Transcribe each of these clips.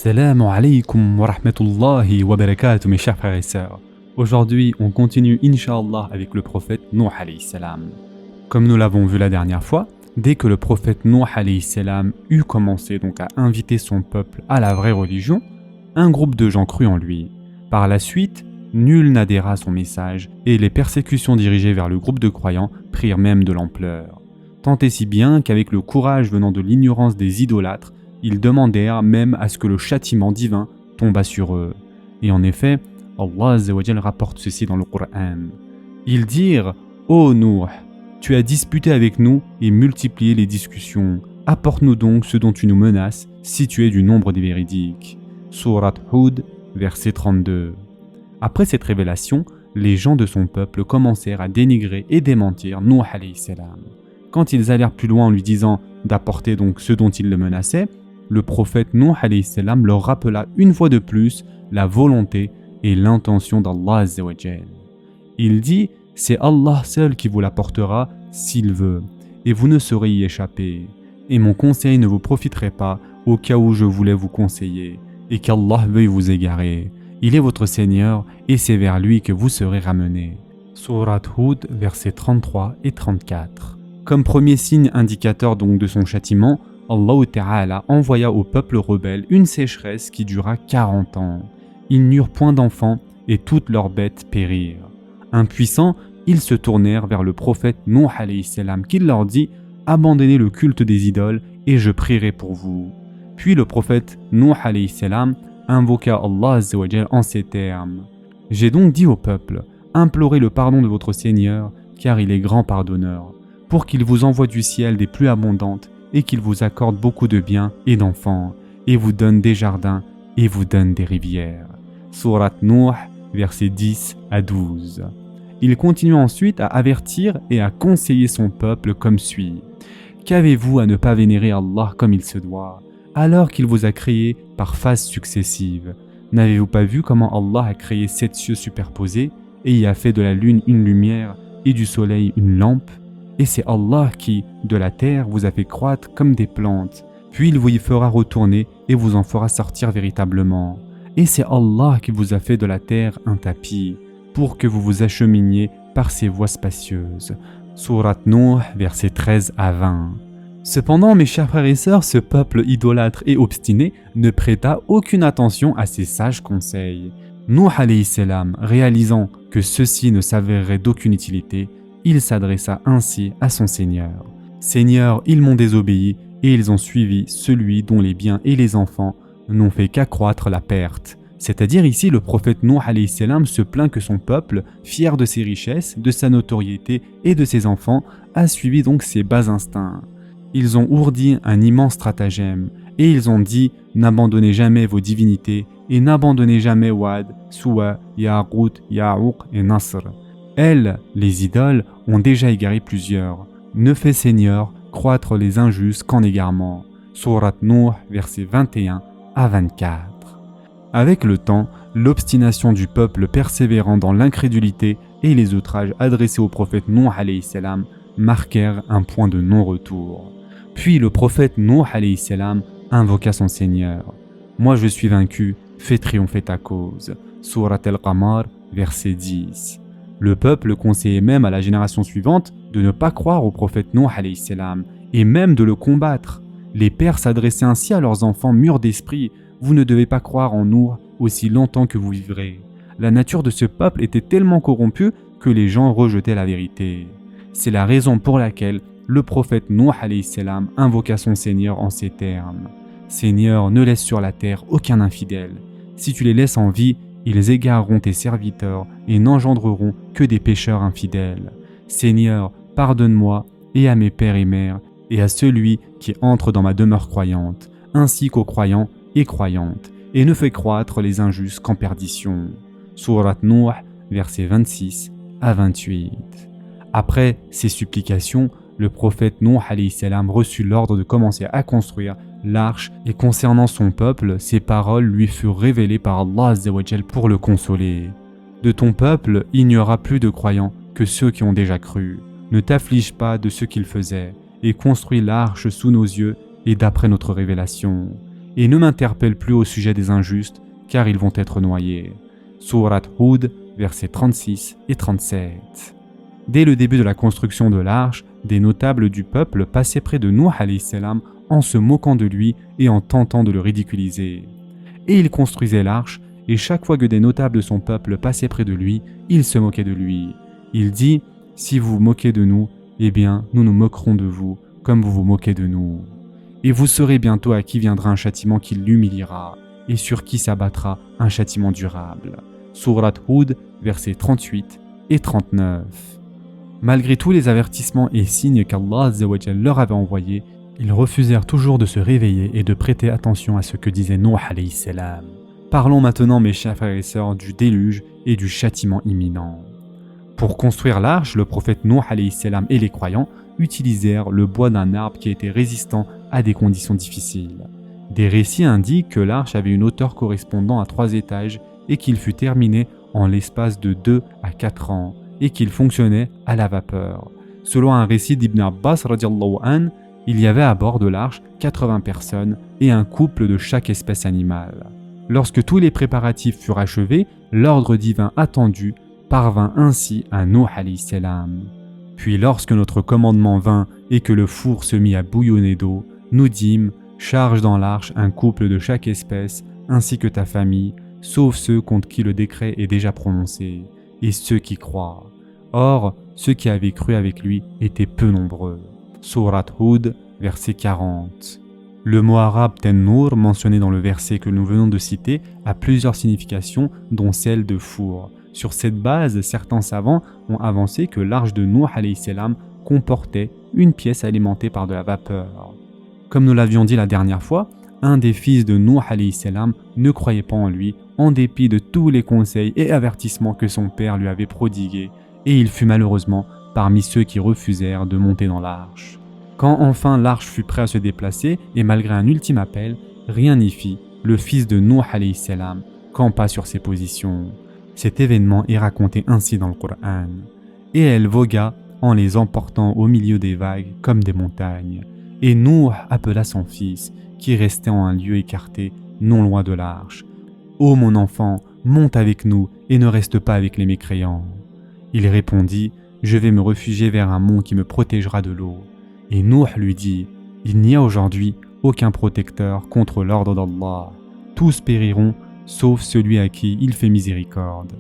Assalamu alaikum wa rahmatullahi wa barakatuh mes chers frères et sœurs. Aujourd'hui, on continue Inch'Allah avec le prophète Nuh alayhi salam. Comme nous l'avons vu la dernière fois, dès que le prophète Nuh alayhi salam eut commencé donc à inviter son peuple à la vraie religion, un groupe de gens crut en lui. Par la suite, nul n'adhéra à son message et les persécutions dirigées vers le groupe de croyants prirent même de l'ampleur. Tant et si bien qu'avec le courage venant de l'ignorance des idolâtres, ils demandèrent même à ce que le châtiment divin tombât sur eux. Et en effet, Allah Azza wa Jal rapporte ceci dans le Coran. Ils dirent « Ô Nuh, tu as disputé avec nous et multiplié les discussions. Apporte-nous donc ce dont tu nous menaces, si tu es du nombre des véridiques. » Surat Hud, verset 32. Après cette révélation, les gens de son peuple commencèrent à dénigrer et démentir Nuh alayhi salam. Quand ils allèrent plus loin en lui disant d'apporter donc ce dont ils le menaçaient, le prophète Nuh alayhi salam leur rappela une fois de plus la volonté et l'intention d'Allah Azza wa Jal. Il dit « C'est Allah seul qui vous l'apportera s'il veut, et vous ne saurez y échapper. Et mon conseil ne vous profiterait pas au cas où je voulais vous conseiller, et qu'Allah veuille vous égarer. Il est votre Seigneur, et c'est vers lui que vous serez ramenés. » Surat Hud, versets 33 et 34. Comme premier signe indicateur donc de son châtiment, Allah Ta'ala envoya au peuple rebelle une sécheresse qui dura 40 ans. Ils n'eurent point d'enfants et toutes leurs bêtes périrent. Impuissants, ils se tournèrent vers le prophète Nuh alayhi salam qui leur dit « Abandonnez le culte des idoles et je prierai pour vous. » Puis le prophète Nuh alayhi salam invoqua Allah Azza wa Jal en ces termes. « J'ai donc dit au peuple, implorez le pardon de votre Seigneur car il est grand pardonneur, pour qu'il vous envoie du ciel des pluies abondantes et qu'il vous accorde beaucoup de biens et d'enfants, et vous donne des jardins, et vous donne des rivières. » Surat Nuh, versets 10 à 12. Il continue ensuite à avertir et à conseiller son peuple comme suit. « Qu'avez-vous à ne pas vénérer Allah comme il se doit, alors qu'il vous a créé par phases successives? N'avez-vous pas vu comment Allah a créé 7 cieux superposés, et y a fait de la lune une lumière, et du soleil une lampe? Et c'est Allah qui, de la terre, vous a fait croître comme des plantes, puis il vous y fera retourner et vous en fera sortir véritablement. Et c'est Allah qui vous a fait de la terre un tapis, pour que vous vous acheminiez par ses voies spacieuses. Surat Nuh, versets 13 à 20. Cependant, mes chers frères et sœurs, ce peuple idolâtre et obstiné ne prêta aucune attention à ces sages conseils. Nuh alayhi salam, réalisant que ceux-ci ne s'avéreraient d'aucune utilité, il s'adressa ainsi à son Seigneur. « Seigneur, ils m'ont désobéi et ils ont suivi celui dont les biens et les enfants n'ont fait qu'accroître la perte. » C'est-à-dire ici le prophète Nuh alayhi salam se plaint que son peuple, fier de ses richesses, de sa notoriété et de ses enfants, a suivi donc ses bas instincts. Ils ont ourdi un immense stratagème et ils ont dit « N'abandonnez jamais vos divinités et n'abandonnez jamais Wad, Suwa, Ya'qut, Ya'uq et Nasr. » Elles, les idoles, ont déjà égaré plusieurs. Ne fait Seigneur croître les injustes qu'en égarement. Surat Nuh, versets 21 à 24. Avec le temps, l'obstination du peuple persévérant dans l'incrédulité et les outrages adressés au prophète Nuh alayhi salam marquèrent un point de non-retour. Puis le prophète Nuh alayhi salam invoqua son Seigneur. « Moi je suis vaincu, fais triompher ta cause. » Surat Al-Qamar, verset 10. Le peuple conseillait même à la génération suivante de ne pas croire au prophète Nuh alayhi salam et même de le combattre. Les pères s'adressaient ainsi à leurs enfants mûrs d'esprit. Vous ne devez pas croire en Nuh aussi longtemps que vous vivrez. La nature de ce peuple était tellement corrompue que les gens rejetaient la vérité. C'est la raison pour laquelle le prophète Nuh alayhi salam invoqua son Seigneur en ces termes. Seigneur, ne laisse sur la terre aucun infidèle. Si tu les laisses en vie, ils égareront tes serviteurs et n'engendreront que des pécheurs infidèles. Seigneur, pardonne-moi et à mes pères et mères et à celui qui entre dans ma demeure croyante, ainsi qu'aux croyants et croyantes, et ne fais croître les injustes qu'en perdition. Surat Nuh, versets 26 à 28. Après ces supplications, le prophète Nuh alayhi salam reçut l'ordre de commencer à construire l'arche et concernant son peuple, ces paroles lui furent révélées par Allah Azza wa Jal pour le consoler. De ton peuple, il n'y aura plus de croyants que ceux qui ont déjà cru. Ne t'afflige pas de ce qu'ils faisaient et construis l'arche sous nos yeux et d'après notre révélation. et ne m'interpelle plus au sujet des injustes, car ils vont être noyés. Surat Hud, versets 36 et 37. Dès le début de la construction de l'arche, des notables du peuple passaient près de Nuh alayhi salam en se moquant de lui et en tentant de le ridiculiser. Et il construisait l'arche, et chaque fois que des notables de son peuple passaient près de lui, il se moquait de lui. Il dit « Si vous vous moquez de nous, eh bien, nous nous moquerons de vous, comme vous vous moquez de nous. Et vous saurez bientôt à qui viendra un châtiment qui l'humiliera, et sur qui s'abattra un châtiment durable. » Surat Hud, versets 38 et 39. Malgré tous les avertissements et signes qu'Allah Azza wa Jal leur avait envoyés, ils refusèrent toujours de se réveiller et de prêter attention à ce que disait Nuh alayhi salam. Parlons maintenant, mes chers frères et sœurs, du déluge et du châtiment imminent. Pour construire l'arche, le prophète Nuh alayhi salam et les croyants utilisèrent le bois d'un arbre qui était résistant à des conditions difficiles. Des récits indiquent que l'arche avait une hauteur correspondant à 3 étages et qu'il fut terminé en l'espace de 2 à 4 ans et qu'il fonctionnait à la vapeur. Selon un récit d'Ibn Abbas radiallahu anh, il y avait à bord de l'arche 80 personnes et un couple de chaque espèce animale. Lorsque tous les préparatifs furent achevés, l'ordre divin attendu parvint ainsi à Nuh alayhi salam. Puis lorsque notre commandement vint et que le four se mit à bouillonner d'eau, nous dîmes « Charge dans l'arche un couple de chaque espèce, ainsi que ta famille, sauf ceux contre qui le décret est déjà prononcé, et ceux qui croient. » Or, ceux qui avaient cru avec lui étaient peu nombreux. Surat Hud, verset 40. Le mot arabe Tennur, mentionné dans le verset que nous venons de citer, a plusieurs significations, dont celle de four. Sur cette base, certains savants ont avancé que l'arche de Nuh alayhi salam comportait une pièce alimentée par de la vapeur. Comme nous l'avions dit la dernière fois, un des fils de Nuh alayhi salam ne croyait pas en lui, en dépit de tous les conseils et avertissements que son père lui avait prodigués, et il fut malheureusement parmi ceux qui refusèrent de monter dans l'arche. Quand enfin l'arche fut prêt à se déplacer, et malgré un ultime appel, rien n'y fit, le fils de Nuh alayhi salam campa sur ses positions. Cet événement est raconté ainsi dans le Coran. Et elle vogua en les emportant au milieu des vagues comme des montagnes. Et Nuh appela son fils, qui restait en un lieu écarté, non loin de l'arche. « Ô mon enfant, monte avec nous et ne reste pas avec les mécréants. » Il répondit « Je vais me réfugier vers un mont qui me protégera de l'eau. » Et Nuh lui dit « Il n'y a aujourd'hui aucun protecteur contre l'ordre d'Allah. Tous périront, sauf celui à qui il fait miséricorde. »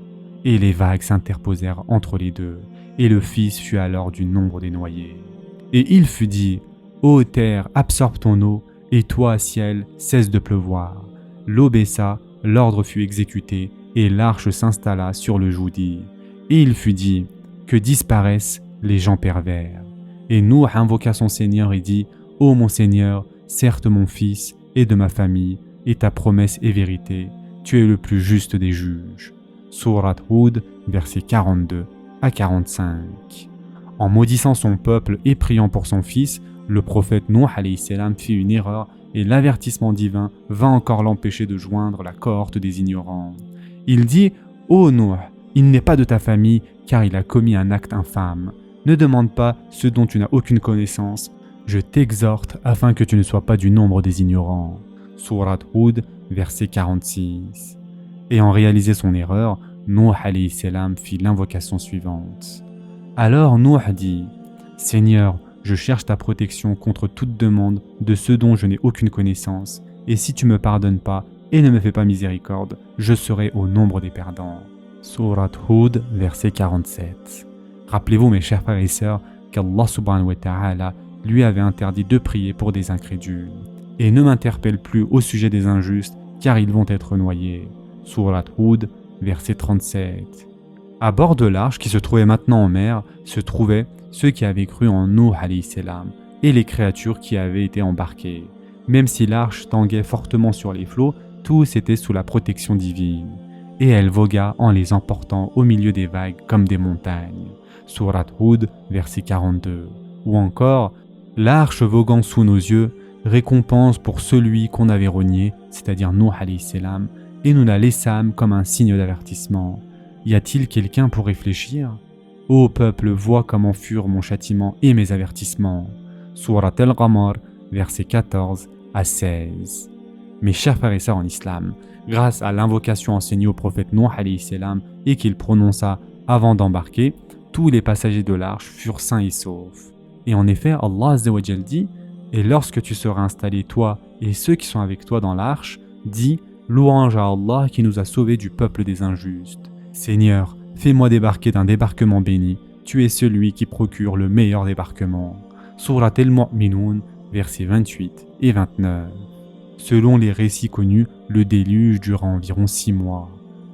Et les vagues s'interposèrent entre les deux, et le fils fut alors du nombre des noyés. Et il fut dit « Ô terre, absorbe ton eau, et toi, ciel, cesse de pleuvoir. » L'eau baissa, l'ordre fut exécuté, et l'arche s'installa sur le Joudi. Et il fut dit « Que disparaissent les gens pervers. » Et Nuh invoqua son Seigneur et dit « Ô mon Seigneur, certes mon fils et de ma famille, et ta promesse est vérité, tu es le plus juste des juges. » Surat Hud, versets 42 à 45. En maudissant son peuple et priant pour son fils, le prophète Nuh alayhi salam fit une erreur et l'avertissement divin vint encore l'empêcher de joindre la cohorte des ignorants. Il dit « Ô Nuh, il n'est pas de ta famille car il a commis un acte infâme. Ne demande pas ce dont tu n'as aucune connaissance. Je t'exhorte afin que tu ne sois pas du nombre des ignorants. » Surat Hud, verset 46. Ayant réalisé son erreur, Nuh alayhi salam fit l'invocation suivante. Alors Nuh dit « Seigneur, je cherche ta protection contre toute demande de ceux dont je n'ai aucune connaissance, et si tu me pardonnes pas et ne me fais pas miséricorde, je serai au nombre des perdants. » Surat Hud, verset 47. Rappelez-vous mes chers frères et sœurs qu'Allah subhanahu wa ta'ala lui avait interdit de prier pour des incrédules. Et ne m'interpelle plus au sujet des injustes, car ils vont être noyés. Surat Hud, verset 37. À bord de l'arche qui se trouvait maintenant en mer, se trouvaient ceux qui avaient cru en Nuh alayhi salam et les créatures qui avaient été embarquées. Même si l'arche tanguait fortement sur les flots, tous étaient sous la protection divine. Et elle vogua en les emportant au milieu des vagues comme des montagnes. Surat Hud, verset 42. Ou encore, l'arche voguant sous nos yeux, récompense pour celui qu'on avait renié, c'est-à-dire Nuh alayhi salam, et nous la laissâmes comme un signe d'avertissement. Y a-t-il quelqu'un pour réfléchir? Ô peuple, vois comment furent mon châtiment et mes avertissements. Surat al-Qamar, versets 14 à 16. Mes chers frères et sœurs en islam, grâce à l'invocation enseignée au prophète Nuh alayhi salam et qu'il prononça avant d'embarquer, tous les passagers de l'arche furent sains et saufs. Et en effet, Allah Azza wa Jal dit « Et lorsque tu seras installé, toi et ceux qui sont avec toi dans l'arche, dis « Louange à Allah qui nous a sauvés du peuple des injustes. Seigneur, fais-moi débarquer d'un débarquement béni, tu es celui qui procure le meilleur débarquement. » Surat al-Mu'minun, versets 28 et 29. Selon les récits connus, le déluge dura environ 6 mois.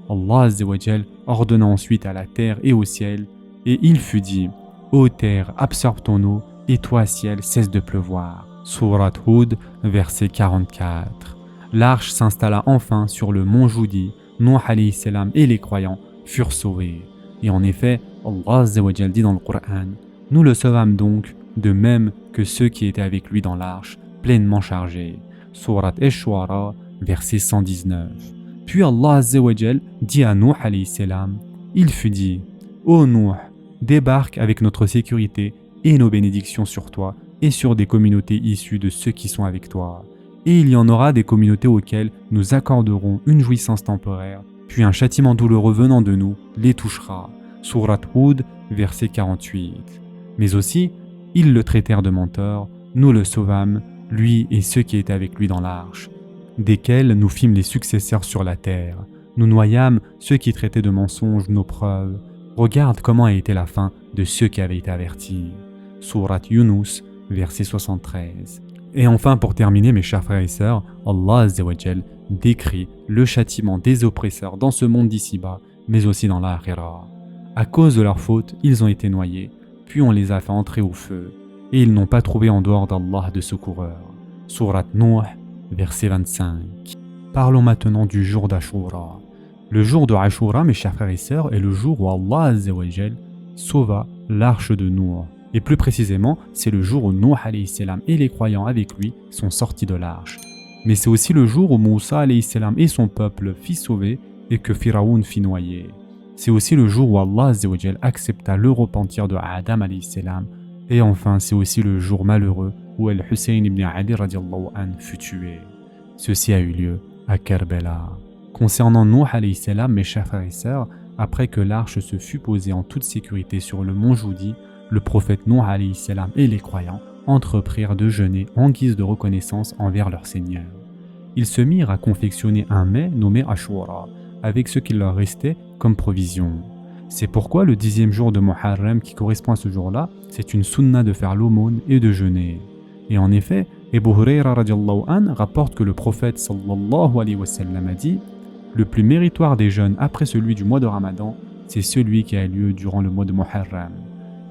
Allah Azza wa Jal ordonna ensuite à la terre et au ciel, et il fut dit « Ô terre, absorbe ton eau, et toi ciel, cesse de pleuvoir. » Surat Hud, verset 44. L'arche s'installa enfin sur le mont Joudi, Nuh alayhi salam et les croyants furent sauvés. Et en effet, Allah Azza wa Jal dit dans le Coran « Nous le sauvâmes donc, de même que ceux qui étaient avec lui dans l'arche, pleinement chargés. » Surat Ash-Shu'ara, verset 119. Puis Allah Azza wa Jal dit à Nuh alayhi salam, il fut dit « Ô Nuh, débarque avec notre sécurité et nos bénédictions sur toi et sur des communautés issues de ceux qui sont avec toi. Et il y en aura des communautés auxquelles nous accorderons une jouissance temporaire, puis un châtiment douloureux venant de nous les touchera. » Surat Hud, verset 48. Mais aussi, ils le traitèrent de menteur, nous le sauvâmes, lui et ceux qui étaient avec lui dans l'arche, desquels nous fîmes les successeurs sur la terre. Nous noyâmes ceux qui traitaient de mensonges nos preuves. Regarde comment a été la fin de ceux qui avaient été avertis. Surat Yunus, verset 73. Et enfin, pour terminer, mes chers frères et sœurs, Allah Azza wa Jal décrit le châtiment des oppresseurs dans ce monde d'ici-bas, mais aussi dans l'Akhira. À cause de leur faute, ils ont été noyés, puis on les a fait entrer au feu, et ils n'ont pas trouvé en dehors d'Allah de secoureur. Surat Nuh, verset 25. Parlons maintenant du jour d'Ashura. Le jour de Ashura, mes chers frères et sœurs, est le jour où Allah Azza wa Jal sauva l'arche de Nuh. Et plus précisément, c'est le jour où Nuh alayhi salam et les croyants avec lui sont sortis de l'arche. Mais c'est aussi le jour où Moussa alayhi salam et son peuple fit sauver et que Pharaon fit noyer. C'est aussi le jour où Allah Azza wa Jal accepta le repentir de Adam alayhi salam. Et enfin, c'est aussi le jour malheureux où Al-Hussein ibn Ali radiallahu anhu fut tué. Ceci a eu lieu à Kerbela. Concernant Nuh alayhi salam, mes chers frères et sœurs, après que l'arche se fut posée en toute sécurité sur le mont Joudi, le prophète Nuh alayhi salam et les croyants entreprirent de jeûner en guise de reconnaissance envers leur Seigneur. Ils se mirent à confectionner un mets nommé Ashura, avec ce qu'il leur restait comme provision. C'est pourquoi le 10e jour de Muharram qui correspond à ce jour-là, c'est une sunna de faire l'aumône et de jeûner. Et en effet, Abu Hurayra radiallahu anhu rapporte que le prophète sallallahu alayhi wa sallam a dit « Le plus méritoire des jeûnes après celui du mois de Ramadan, c'est celui qui a lieu durant le mois de Muharram. »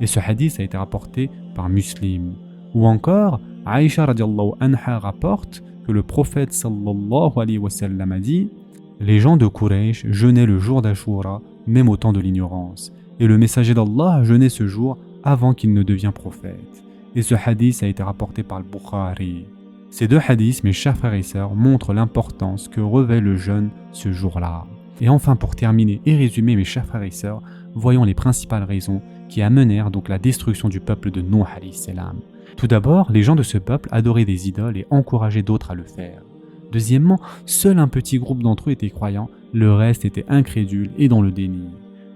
Et ce hadith a été rapporté par Muslim. Ou encore, Aïcha radiallahu anha rapporte que le prophète sallallahu alayhi wa sallam a dit « Les gens de Quraysh jeûnaient le jour d'Ashura, même au temps de l'ignorance. Et le messager d'Allah jeûnait ce jour avant qu'il ne devienne prophète. » Et ce hadith a été rapporté par le Bukhari. Ces deux hadiths, mes chers frères et sœurs, montrent l'importance que revêt le jeûne ce jour-là. Et enfin, pour terminer et résumer, mes chers frères et sœurs, voyons les principales raisons qui amenèrent donc la destruction du peuple de Nuh alayhi salam. Tout d'abord, les gens de ce peuple adoraient des idoles et encourageaient d'autres à le faire. Deuxièmement, seul un petit groupe d'entre eux était croyant, le reste était incrédule et dans le déni.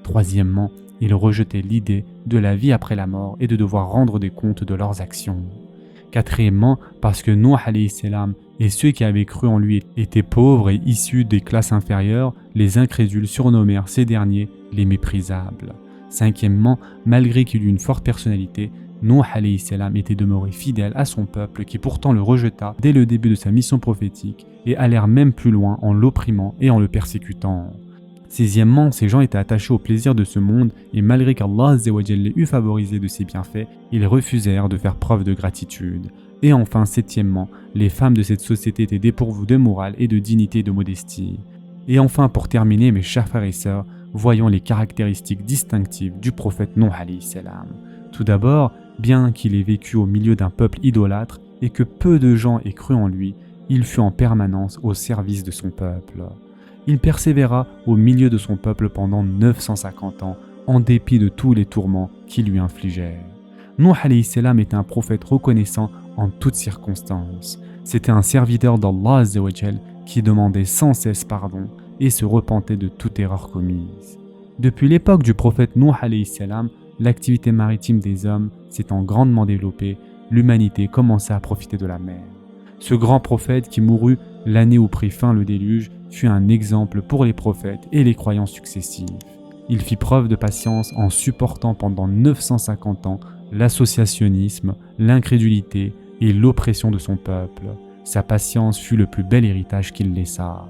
Troisièmement, ils rejetaient l'idée de la vie après la mort et de devoir rendre des comptes de leurs actions. Quatrièmement, parce que Nuh alayhi salam et ceux qui avaient cru en lui étaient pauvres et issus des classes inférieures, les incrédules surnommèrent ces derniers les méprisables. Cinquièmement, malgré qu'il eût une forte personnalité, Nuh alayhi salam était demeuré fidèle à son peuple qui pourtant le rejeta dès le début de sa mission prophétique et allèrent même plus loin en l'opprimant et en le persécutant. Sixièmement, ces gens étaient attachés au plaisir de ce monde et malgré qu'Allah Azza wa Jal les eût favorisés de ses bienfaits, ils refusèrent de faire preuve de gratitude. Et enfin, septièmement, les femmes de cette société étaient dépourvues de morale et de dignité et de modestie. Et enfin, pour terminer, mes chers frères et sœurs, voyons les caractéristiques distinctives du prophète Nuh alayhi salam. Tout d'abord, bien qu'il ait vécu au milieu d'un peuple idolâtre et que peu de gens aient cru en lui, il fut en permanence au service de son peuple. Il persévéra au milieu de son peuple pendant 950 ans, en dépit de tous les tourments qui lui infligèrent. Nuh alayhi salam était un prophète reconnaissant en toutes circonstances. C'était un serviteur d'Allah Azza wa Jal qui demandait sans cesse pardon et se repentait de toute erreur commise. Depuis l'époque du prophète Nuh alayhi salam, l'activité maritime des hommes s'étant grandement développée, l'humanité commençait à profiter de la mer. Ce grand prophète qui mourut l'année où prit fin le déluge fut un exemple pour les prophètes et les croyants successifs. Il fit preuve de patience en supportant pendant 950 ans l'associationnisme, l'incrédulité et l'oppression de son peuple. Sa patience fut le plus bel héritage qu'il laissa.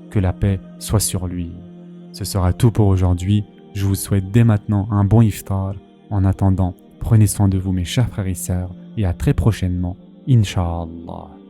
Que la paix soit sur lui. Ce sera tout pour aujourd'hui. Je vous souhaite dès maintenant un bon iftar. En attendant, prenez soin de vous mes chers frères et sœurs et à très prochainement, Inch'Allah.